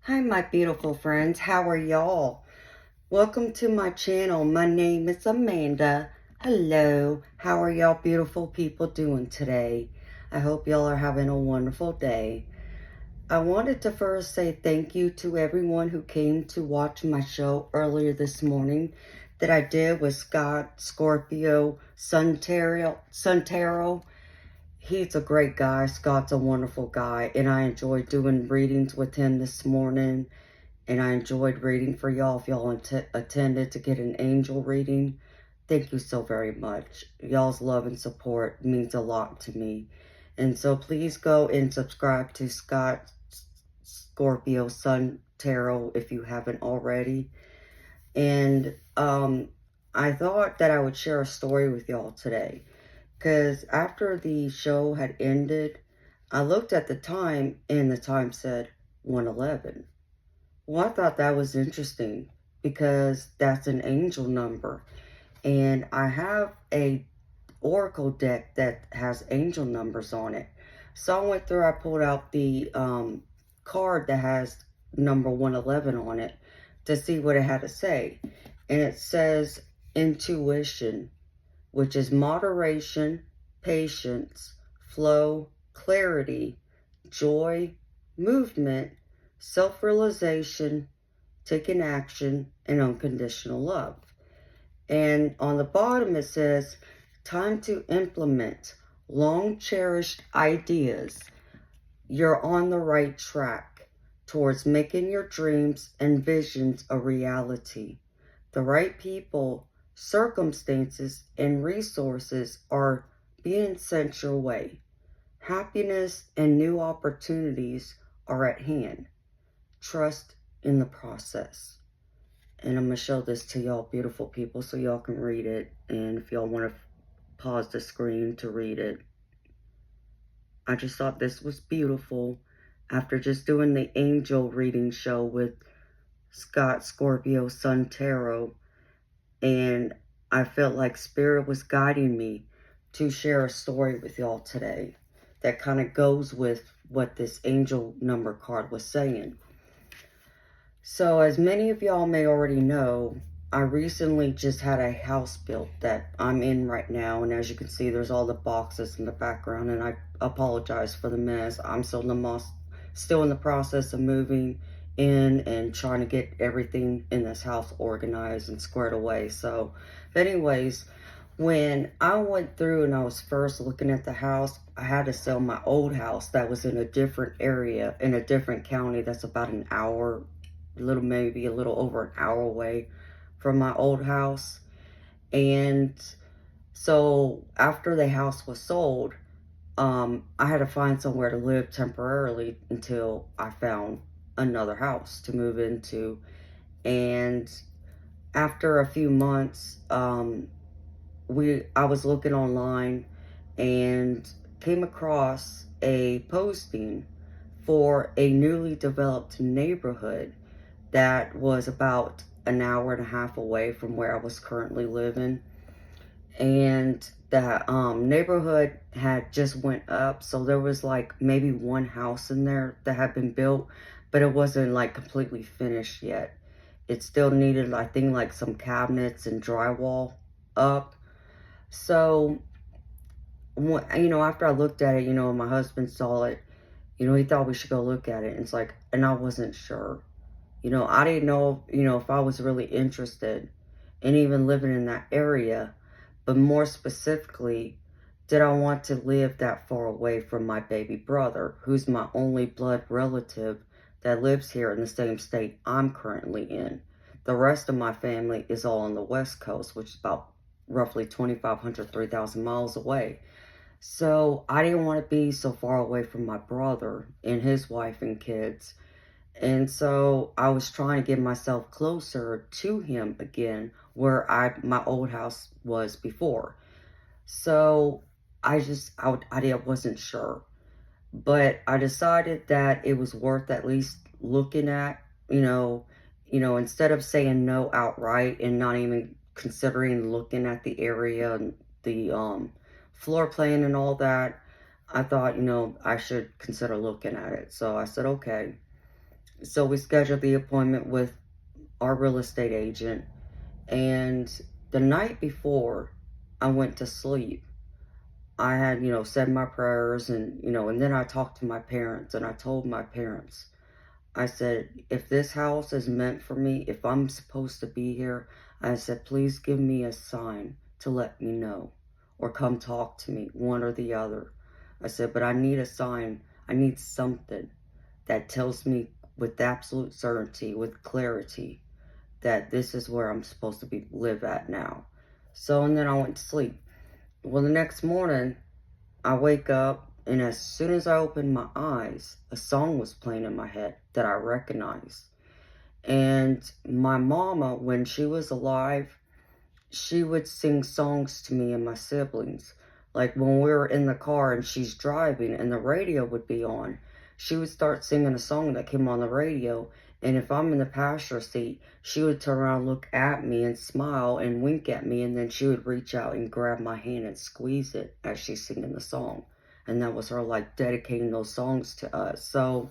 Hi, my beautiful friends. How are y'all? Welcome to my channel. My name is Amanda. Hello. How are y'all beautiful people doing today? I hope y'all are having a wonderful day. I wanted to first say thank you to everyone who came to watch my show earlier this morning that I did with Scott Scorpio Suntero. He's a great guy. Scott's a wonderful guy, and I enjoyed doing readings with him this morning. And I enjoyed reading for y'all. If y'all attended to get an angel reading, thank you so very much. Y'all's love and support means a lot to me. And so please go and subscribe to Scott Scorpio Sun Tarot if you haven't already. And I thought that I would share a story with y'all today. Because after the show had ended, I looked at the time and the time said 1:11. Well, I thought that was interesting because that's an angel number. And I have a oracle deck that has angel numbers on it. So I went through, I pulled out the card that has number 1:11 on it to see what it had to say. And it says intuition, which is moderation, patience, flow, clarity, joy, movement, self-realization, taking action, and unconditional love. And on the bottom it says, time to implement long-cherished ideas. You're on the right track towards making your dreams and visions a reality. The right people, circumstances, and resources are being sent your way. Happiness and new opportunities are at hand. Trust in the process. And I'm going to show this to y'all beautiful people so y'all can read it. And if y'all want to pause the screen to read it. I just thought this was beautiful after just doing the angel reading show with Scott Scorpio Sun Tarot. And I felt like Spirit was guiding me to share a story with y'all today that kind of goes with what this angel number card was saying. So as many of y'all may already know, I recently just had a house built that I'm in right now. And as you can see, there's all the boxes in the background. And I apologize for the mess. I'm still in the process of moving in and trying to get everything in this house organized and squared away. So, but anyways, when I went through and I was first looking at the house, I had to sell my old house that was in a different area, in a different county that's about an hour, maybe a little over an hour away from my old house. And so after the house was sold, I had to find somewhere to live temporarily until I found another house to move into. And after a few months, I was looking online and came across a posting for a newly developed neighborhood that was about an hour and a half away from where I was currently living. And the neighborhood had just went up, so there was like maybe one house in there that had been built, but it wasn't like completely finished yet. It still needed, I think, like some cabinets and drywall up. So, after I looked at it, my husband saw it, he thought we should go look at it. And it's like, and I wasn't sure. I didn't know, if I was really interested in even living in that area. But more specifically, did I want to live that far away from my baby brother, who's my only blood relative that lives here in the same state I'm currently in. The rest of my family is all on the West Coast, which is about roughly 2,500, 3,000 miles away. So I didn't want to be so far away from my brother and his wife and kids. And so I was trying to get myself closer to him again, where my old house was before. So I wasn't sure. But I decided that it was worth at least looking at, instead of saying no outright and not even considering looking at the area and the floor plan and all that. I thought, I should consider looking at it. So I said, okay. So we scheduled the appointment with our real estate agent. And the night before I went to sleep, I had, said my prayers and then I talked to my parents and I told my parents, I said, if this house is meant for me, if I'm supposed to be here, I said, please give me a sign to let me know or come talk to me, one or the other. I said, but I need a sign. I need something that tells me with absolute certainty, with clarity, that this is where I'm supposed to live at now. So, and then I went to sleep. Well, the next morning, I wake up, and as soon as I opened my eyes, a song was playing in my head that I recognized. And my mama, when she was alive, she would sing songs to me and my siblings. Like when we were in the car and she's driving and the radio would be on, she would start singing a song that came on the radio. And if I'm in the passenger seat, she would turn around, look at me and smile and wink at me. And then she would reach out and grab my hand and squeeze it as she's singing the song. And that was her like dedicating those songs to us. So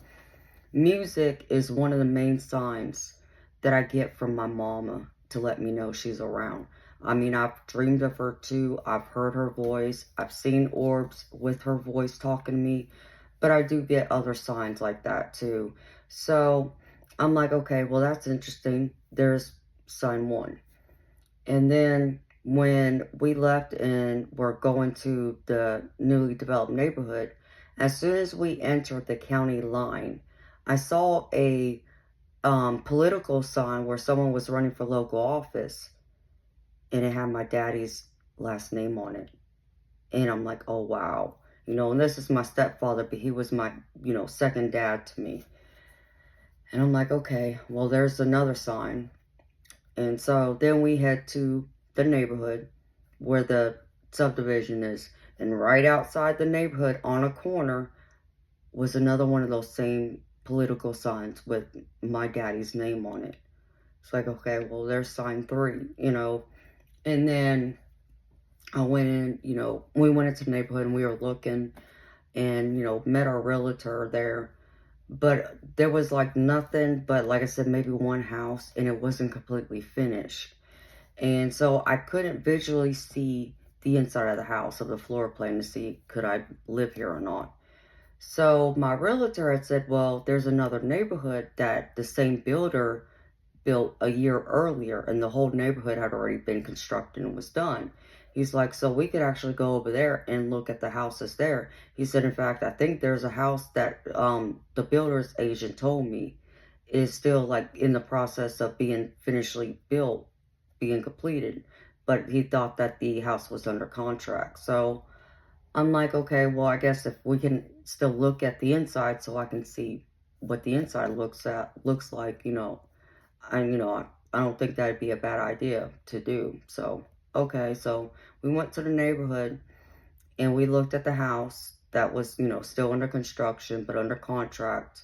music is one of the main signs that I get from my mama to let me know she's around. I mean, I've dreamed of her too. I've heard her voice. I've seen orbs with her voice talking to me. But I do get other signs like that too. So I'm like, okay, well, that's interesting. There's sign one. And then when we left and we're going to the newly developed neighborhood, as soon as we entered the county line, I saw a political sign where someone was running for local office, and it had my daddy's last name on it. And I'm like, oh, wow. And this is my stepfather, but he was my, second dad to me. And I'm like, okay, well, there's another sign. And so then we head to the neighborhood where the subdivision is. And right outside the neighborhood on a corner was another one of those same political signs with my daddy's name on it. It's like, okay, well, there's sign three. And then I went in, we went into the neighborhood and we were looking and, met our realtor there. But there was like nothing but, like I said, maybe one house, and it wasn't completely finished. And so I couldn't visually see the inside of the house, of the floor plan, to see could I live here or not. So my realtor had said, well, there's another neighborhood that the same builder built a year earlier, and the whole neighborhood had already been constructed and was done. He's like, so we could actually go over there and look at the houses there. He said, in fact, I think there's a house that the builder's agent told me is still like in the process of being finishly built, being completed. But he thought that the house was under contract. So I'm like, okay, well, I guess if we can still look at the inside so I can see what the inside looks like, I don't think that'd be a bad idea to do. So, okay, so we went to the neighborhood and we looked at the house that was, still under construction, but under contract.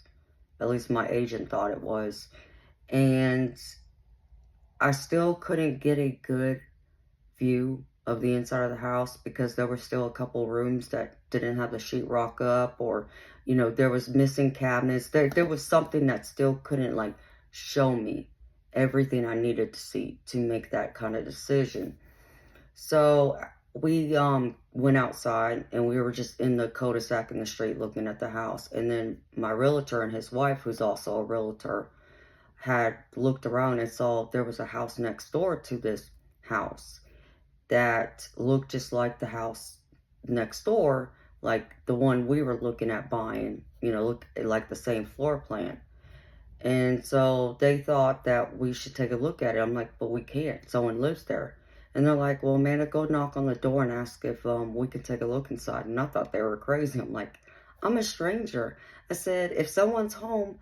At least my agent thought it was. And I still couldn't get a good view of the inside of the house because there were still a couple rooms that didn't have the sheetrock up, or, there was missing cabinets. There was something that still couldn't like show me everything I needed to see to make that kind of decision. So we went outside and we were just in the cul-de-sac in the street looking at the house. And then my realtor and his wife, who's also a realtor, had looked around and saw there was a house next door to this house that looked just like the house next door, like the one we were looking at buying, look like the same floor plan. And so they thought that we should take a look at it. I'm like, but we can't. Someone lives there. And they're like, well, Amanda, go knock on the door and ask if we can take a look inside. And I thought they were crazy. I'm like, I'm a stranger. I said, if someone's home,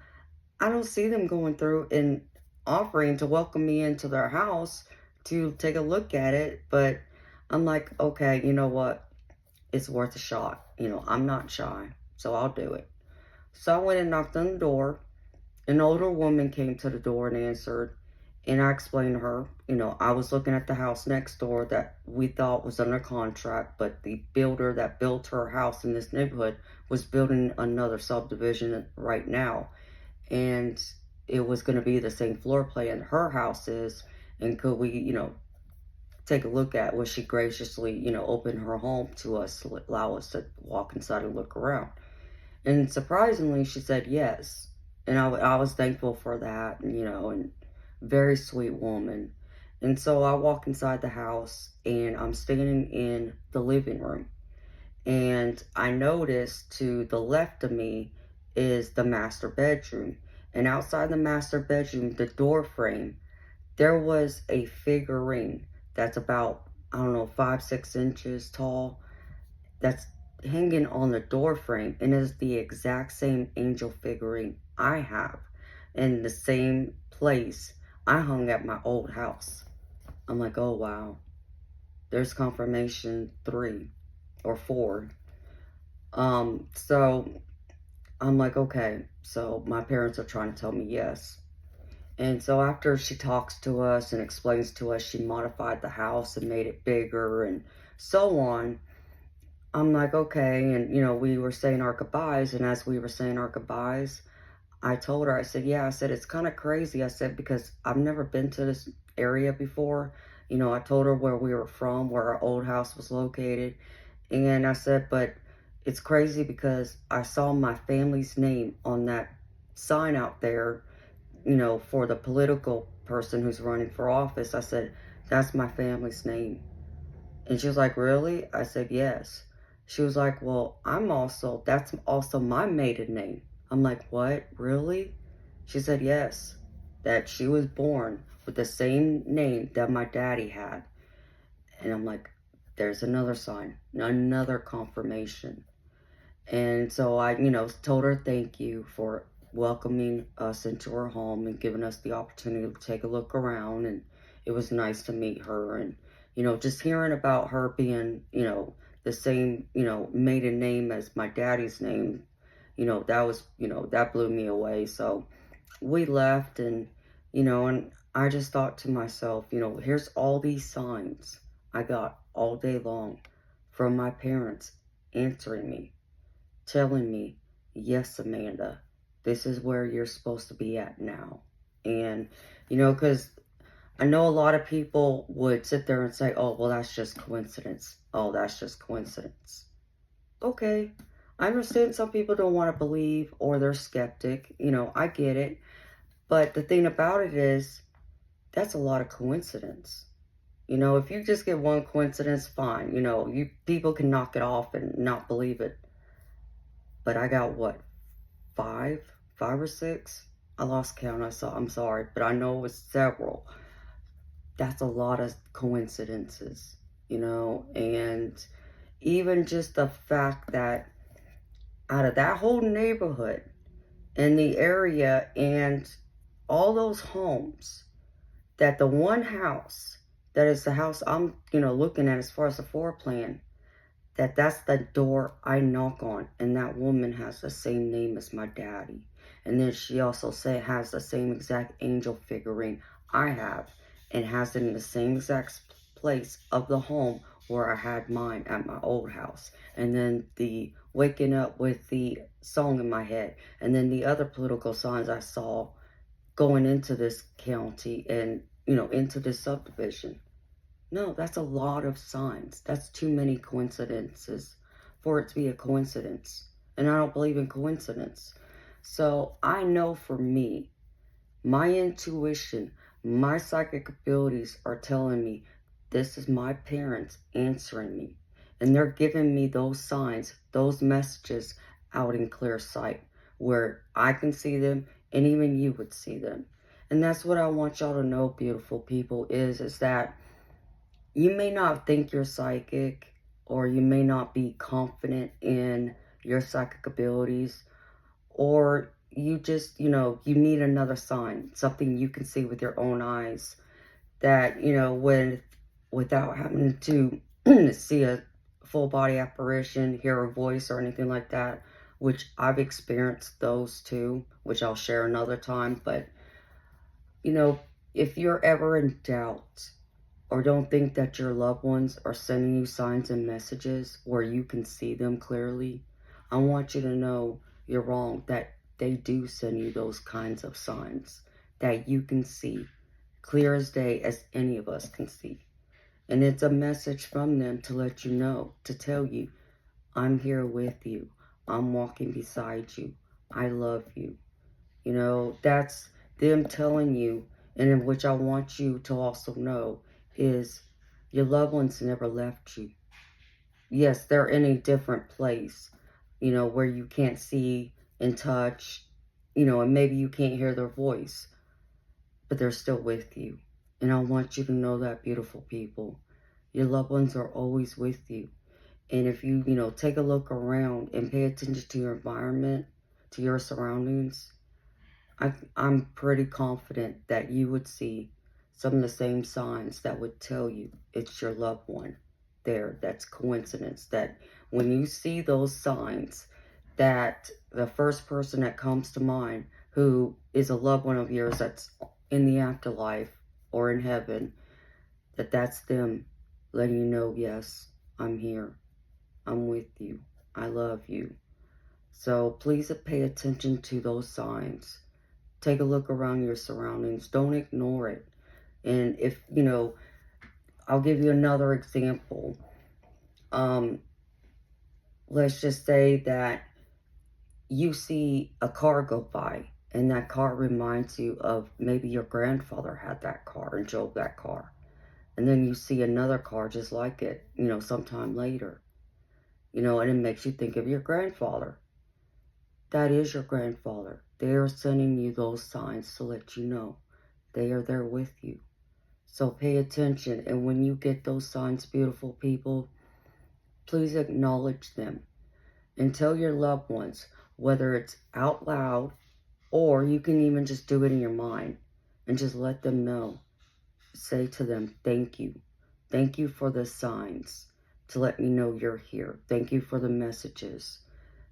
I don't see them going through and offering to welcome me into their house to take a look at it. But I'm like, okay, you know what? It's worth a shot. I'm not shy, so I'll do it. So I went and knocked on the door. An older woman came to the door and answered, and I explained to her, I was looking at the house next door that we thought was under contract, but the builder that built her house in this neighborhood was building another subdivision right now. and it was going to be the same floor plan her house is, and could we, take a look at, was she graciously, open her home to us, to allow us to walk inside and look around. And surprisingly, she said yes. And I was thankful for that, and very sweet woman. And so I walk inside the house and I'm standing in the living room. And I noticed to the left of me is the master bedroom. And outside the master bedroom, the door frame, there was a figurine that's about, I don't know, 5, 6 inches tall, that's hanging on the door frame, and is the exact same angel figurine I have in the same place I hung at my old house. I'm like, oh wow, there's confirmation 3 or 4. So I'm like, okay, so my parents are trying to tell me yes. And so after she talks to us and explains to us she modified the house and made it bigger and so on, I'm like, okay. And, we were saying our goodbyes. And as we were saying our goodbyes, I told her, I said, yeah, I said, it's kind of crazy. I said, because I've never been to this area before. I told her where we were from, where our old house was located. And I said, but it's crazy because I saw my family's name on that sign out there, for the political person who's running for office. I said, that's my family's name. And she was like, really? I said, yes. She was like, well, that's also my maiden name. I'm like, what? Really? She said, yes. That she was born with the same name that my daddy had. And I'm like, there's another sign, another confirmation. And so I, told her thank you for welcoming us into her home and giving us the opportunity to take a look around. And it was nice to meet her. And, just hearing about her being, the same, maiden name as my daddy's name, that blew me away. So we left, and I just thought to myself, here's all these signs I got all day long from my parents answering me, telling me, yes, Amanda, this is where you're supposed to be at now. And, because I know a lot of people would sit there and say, oh, well, that's just coincidence. Oh, that's just coincidence. Okay. I understand some people don't want to believe or they're skeptic. I get it. But the thing about it is, that's a lot of coincidence. If you just get one coincidence, fine. People can knock it off and not believe it. But I got what, five or six? I lost count. I'm sorry, but I know it was several. That's a lot of coincidences, and even just the fact that out of that whole neighborhood and the area and all those homes, that the one house that is the house I'm, looking at as far as the floor plan, that's the door I knock on, and that woman has the same name as my daddy. And then she also has the same exact angel figurine I have, and has it in the same exact place of the home where I had mine at my old house. And then the waking up with the song in my head, and then the other political signs I saw going into this county and, into this subdivision. No, that's a lot of signs. That's too many coincidences for it to be a coincidence. And I don't believe in coincidence. So I know for me, my intuition, my psychic abilities are telling me this is my parents answering me. And they're giving me those signs, those messages out in clear sight where I can see them and even you would see them. And that's what I want y'all to know, beautiful people, is that you may not think you're psychic, or you may not be confident in your psychic abilities, or you just, you need another sign, something you can see with your own eyes that, without having to see a full body apparition, hear a voice or anything like that, which I've experienced those too, which I'll share another time. But, if you're ever in doubt, or don't think that your loved ones are sending you signs and messages where you can see them clearly, I want you to know you're wrong. That they do send you those kinds of signs that you can see clear as day as any of us can see. And it's a message from them to let you know, to tell you, I'm here with you. I'm walking beside you. I love you. You know, that's them telling you, and in which I want you to also know, is your loved ones never left you. Yes, they're in a different place, you know, where you can't see and touch, you know, and maybe you can't hear their voice, but they're still with you. And I want you to know that, beautiful people. Your loved ones are always with you. And if you, take a look around and pay attention to your environment, to your surroundings, I'm pretty confident that you would see some of the same signs that would tell you it's your loved one there. That's coincidence. That when you see those signs, that the first person that comes to mind who is a loved one of yours that's in the afterlife or in heaven, that's them letting you know, yes, I'm here. I'm with you. I love you. So please pay attention to those signs. Take a look around your surroundings. Don't ignore it. And if, I'll give you another example. Let's just say that you see a car go by, and that car reminds you of maybe your grandfather had that car and drove that car. And then you see another car just like it, sometime later. And it makes you think of your grandfather. That is your grandfather. They are sending you those signs to let you know they are there with you. So pay attention. And when you get those signs, beautiful people, please acknowledge them. And tell your loved ones, whether it's out loud or you can even just do it in your mind and just let them know. Say to them, thank you. Thank you for the signs to let me know you're here. Thank you for the messages.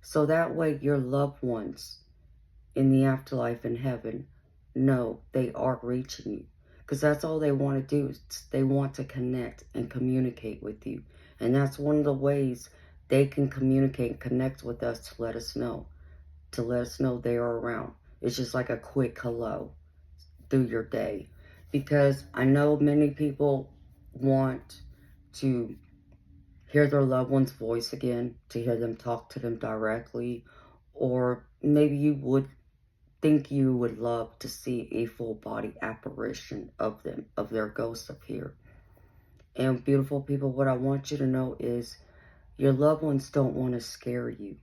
So that way your loved ones in the afterlife in heaven know they are reaching you. Because that's all they want to do. They want to connect and communicate with you. And that's one of the ways they can communicate and connect with us to let us know. To let us know they are around. It's just like a quick hello through your day. Because I know many people want to hear their loved one's voice again, to hear them talk to them directly, or maybe you would think you would love to see a full body apparition of them, of their ghosts appear. And beautiful people, what I want you to know is your loved ones don't want to scare you.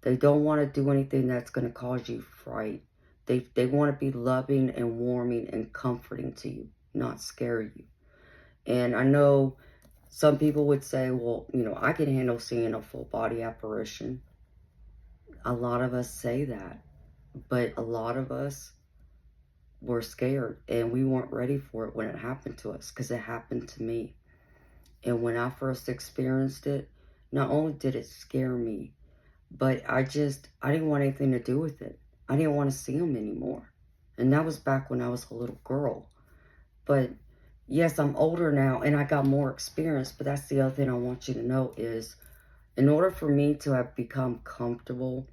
They don't want to do anything that's going to cause you fright. They want to be loving and warming and comforting to you, not scare you. And I know some people would say, well, I can handle seeing a full body apparition. A lot of us say that, but a lot of us were scared and we weren't ready for it when it happened to us, because it happened to me. And when I first experienced it, not only did it scare me, but I didn't want anything to do with it. I didn't want to see them anymore. And that was back when I was a little girl. But yes, I'm older now and I got more experience, but that's the other thing I want you to know is, in order for me to have become comfortable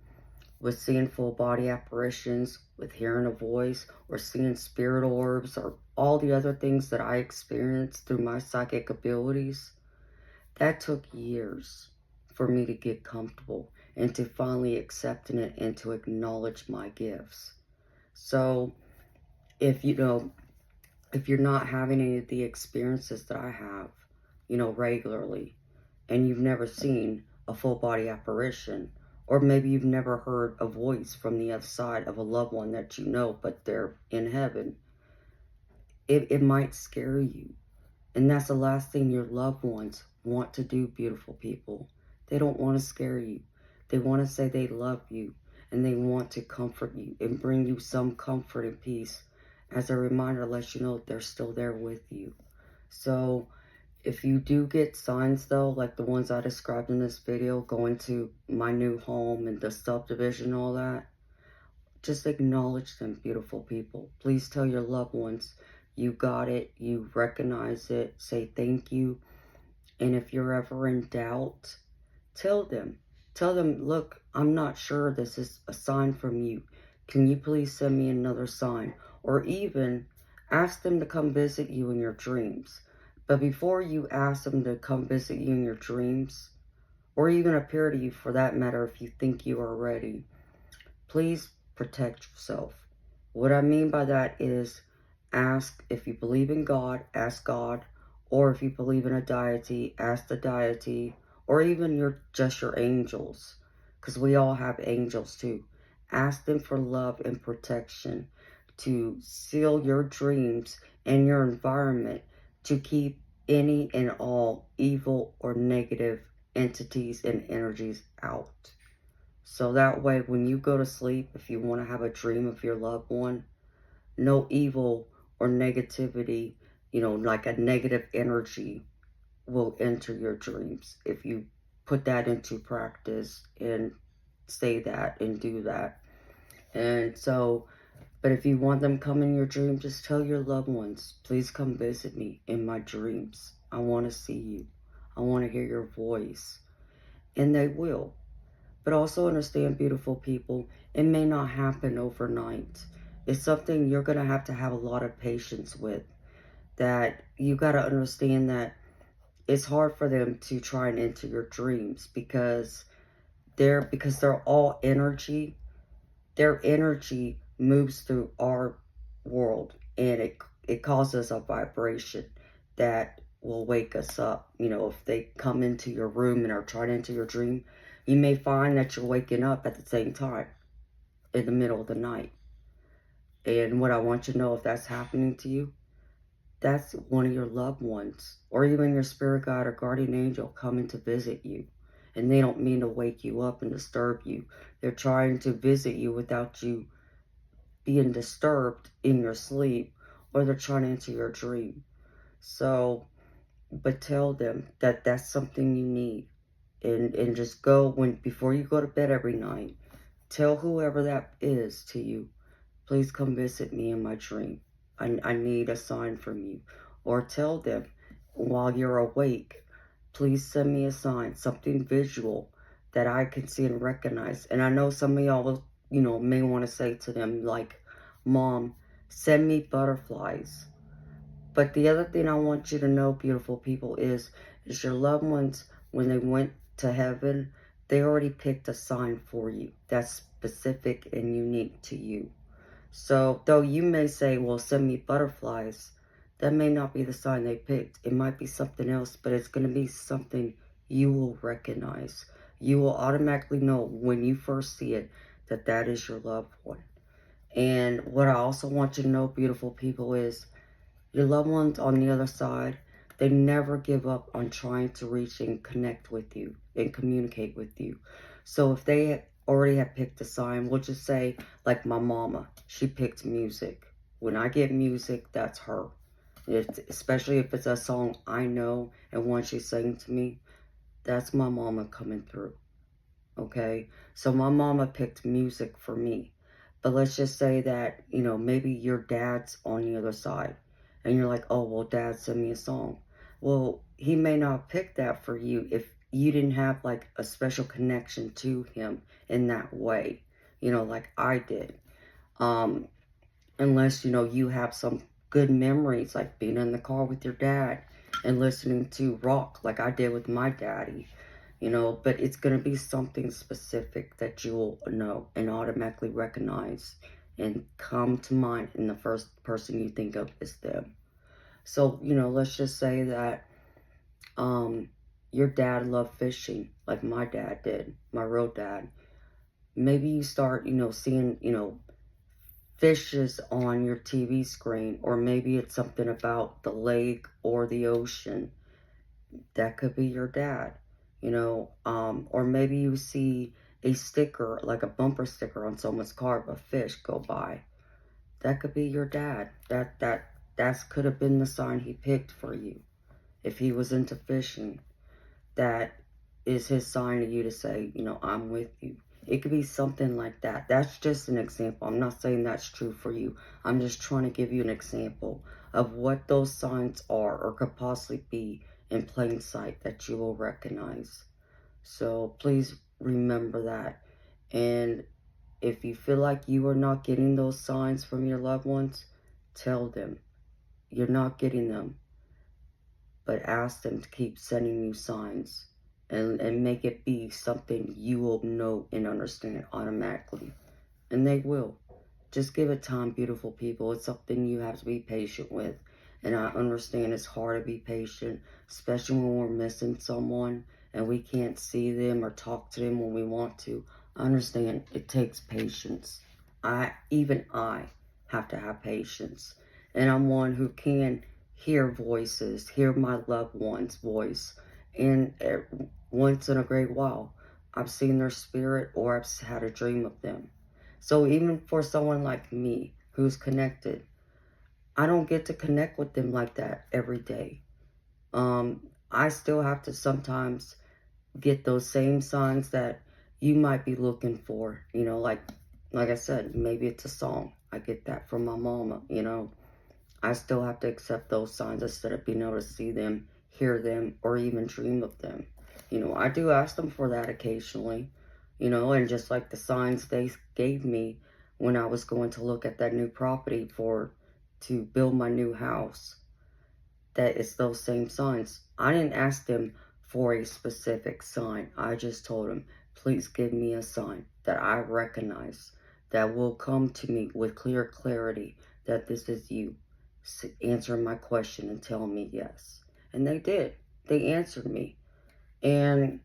with seeing full body apparitions, with hearing a voice, or seeing spirit orbs, or all the other things that I experienced through my psychic abilities, that took years for me to get comfortable and to finally accept it and to acknowledge my gifts. So if you're not having any of the experiences that I have, regularly, and you've never seen a full body apparition, or maybe you've never heard a voice from the other side of a loved one that you know, but they're in heaven, it might scare you. And that's the last thing your loved ones want to do, beautiful people. They don't want to scare you. They want to say they love you, and they want to comfort you and bring you some comfort and peace as a reminder, let you know they're still there with you. So if you do get signs though, like the ones I described in this video, going to my new home and the subdivision and all that, just acknowledge them, beautiful people. Please tell your loved ones you got it, you recognize it, say thank you. And if you're ever in doubt, tell them Tell them, look, I'm not sure this is a sign from you. Can you please send me another sign? Or even ask them to come visit you in your dreams. But before you ask them to come visit you in your dreams, or even appear to you for that matter if you think you are ready, please protect yourself. What I mean by that is ask if you believe in God, ask God, or if you believe in a deity, ask the deity, or even your angels, because we all have angels too. Ask them for love and protection to seal your dreams and your environment to keep any and all evil or negative entities and energies out. So that way, when you go to sleep, if you want to have a dream of your loved one, no evil or negativity, like a negative energy will enter your dreams if you put that into practice and say that and do that. And so, but if you want them come in your dream, just tell your loved ones, please come visit me in my dreams. I want to see you. I want to hear your voice. And they will. But also understand, beautiful people, it may not happen overnight. It's something you're going to have a lot of patience with. That you got to understand that it's hard for them to try and enter your dreams because they're all energy. Their energy moves through our world, and it causes a vibration that will wake us up. If they come into your room and are trying to enter your dream, you may find that you're waking up at the same time in the middle of the night. And what I want you to know, if that's happening to you, that's one of your loved ones or even your spirit guide or guardian angel coming to visit you. And they don't mean to wake you up and disturb you. They're trying to visit you without you being disturbed in your sleep, or they're trying to enter your dream. So, but tell them that that's something you need. And just go before you go to bed every night. Tell whoever that is to you, please come visit me in my dream. I need a sign from you. Or tell them while you're awake, please send me a sign, something visual that I can see and recognize. And I know some of y'all, may want to say to them, like, Mom, send me butterflies. But the other thing I want you to know, beautiful people, is your loved ones, when they went to heaven, they already picked a sign for you that's specific and unique to you. So, though you may say, well, send me butterflies, that may not be the sign they picked. It might be something else, but it's going to be something you will recognize. You will automatically know when you first see it that that is your loved one. And what I also want you to know, beautiful people, is your loved ones on the other side, they never give up on trying to reach and connect with you and communicate with you. So if they already have picked a sign, we'll just say, like my mama, she picked music. When I get music, that's her. Especially if it's a song I know and one she sang to me, that's my mama coming through. Okay? So my mama picked music for me. But let's just say that, maybe your dad's on the other side. And you're like, oh, well, Dad sent me a song. Well, he may not pick that for you if you didn't have, like, a special connection to him in that way. Like I did. Unless, you have some good memories, like being in the car with your dad and listening to rock like I did with my daddy. But it's going to be something specific that you will know and automatically recognize and come to mind, and the first person you think of is them. So, let's just say that your dad loved fishing like my dad did, my real dad. Maybe you start, seeing, fishes on your TV screen, or maybe it's something about the lake or the ocean. That could be your dad. Or maybe you see a sticker, like a bumper sticker on someone's car of a fish go by. That could be your dad. That could have been the sign he picked for you. If he was into fishing, that is his sign to you to say, I'm with you. It could be something like that. That's just an example. I'm not saying that's true for you. I'm just trying to give you an example of what those signs are or could possibly be in plain sight that you will recognize. So please remember that. And if you feel like you are not getting those signs from your loved ones, tell them you're not getting them, but ask them to keep sending you signs, and make it be something you will know and understand automatically. And they will. Just give it time, beautiful people. It's something you have to be patient with. And I understand it's hard to be patient, especially when we're missing someone and we can't see them or talk to them when we want to. I understand it takes patience. Even I have to have patience. And I'm one who can hear voices, hear my loved one's voice. And once in a great while, I've seen their spirit or I've had a dream of them. So even for someone like me who's connected, I don't get to connect with them like that every day. I still have to sometimes get those same signs that you might be looking for. Like I said, maybe it's a song. I get that from my mama. I still have to accept those signs instead of being able to see them, hear them, or even dream of them. I do ask them for that occasionally, and just like the signs they gave me when I was going to look at that new property to build my new house, that it's those same signs. I didn't ask them for a specific sign. I just told them, please give me a sign that I recognize, that will come to me with clear clarity that this is you answering my question and telling me yes. And they did. They answered me. And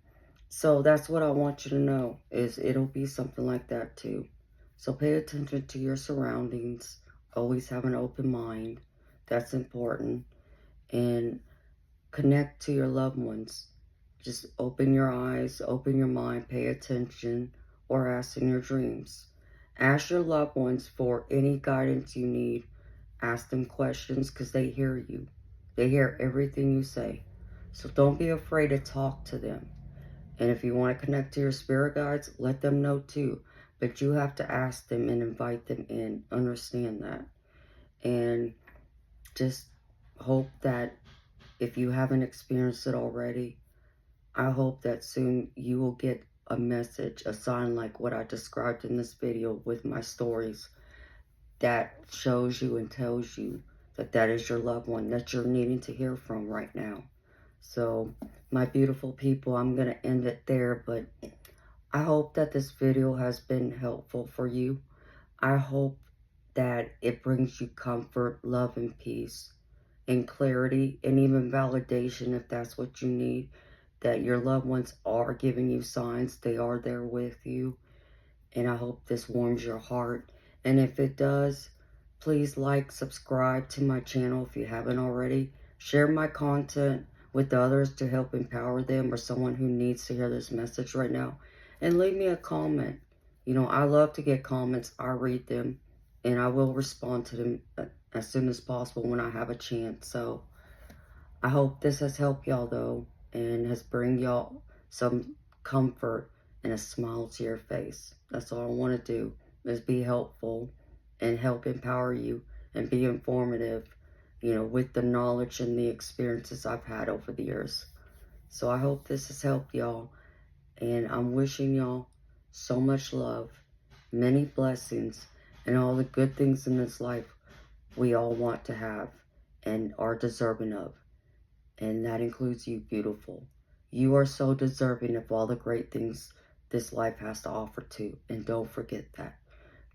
so that's what I want you to know, is it'll be something like that too. So pay attention to your surroundings. Always have an open mind. That's important. And connect to your loved ones. Just open your eyes, open your mind, pay attention, or ask in your dreams. Ask your loved ones for any guidance you need. Ask them questions because they hear you. They hear everything you say. So don't be afraid to talk to them. And if you want to connect to your spirit guides, let them know too. But you have to ask them and invite them in. Understand that. And just hope that if you haven't experienced it already, I hope that soon you will get a message, a sign like what I described in this video with my stories, that shows you and tells you that that is your loved one that you're needing to hear from right now. So, my beautiful people, I'm going to end it there, but I hope that this video has been helpful for you. I hope that it brings you comfort, love, and peace, and clarity, and even validation if that's what you need, that your loved ones are giving you signs, they are there with you. And I hope this warms your heart. And if it does, please like, subscribe to my channel if you haven't already. Share my content with others to help empower them or someone who needs to hear this message right now. And leave me a comment. I love to get comments. I read them and I will respond to them as soon as possible when I have a chance. So I hope this has helped y'all though, and has bring y'all some comfort and a smile to your face. That's all I want to do, is be helpful and help empower you and be informative, with the knowledge and the experiences I've had over the years. So I hope this has helped y'all, and I'm wishing y'all so much love, many blessings, and all the good things in this life we all want to have and are deserving of. And that includes you, beautiful. You are so deserving of all the great things this life has to offer too. And don't forget that.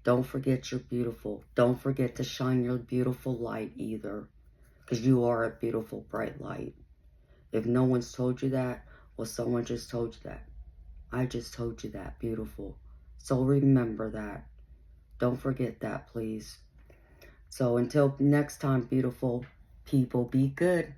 Don't forget you're beautiful. Don't forget to shine your beautiful light either. Because you are a beautiful, bright light. If no one's told you that, well, someone just told you that. I just told you that, beautiful. So remember that. Don't forget that, please. So until next time, beautiful people, be good.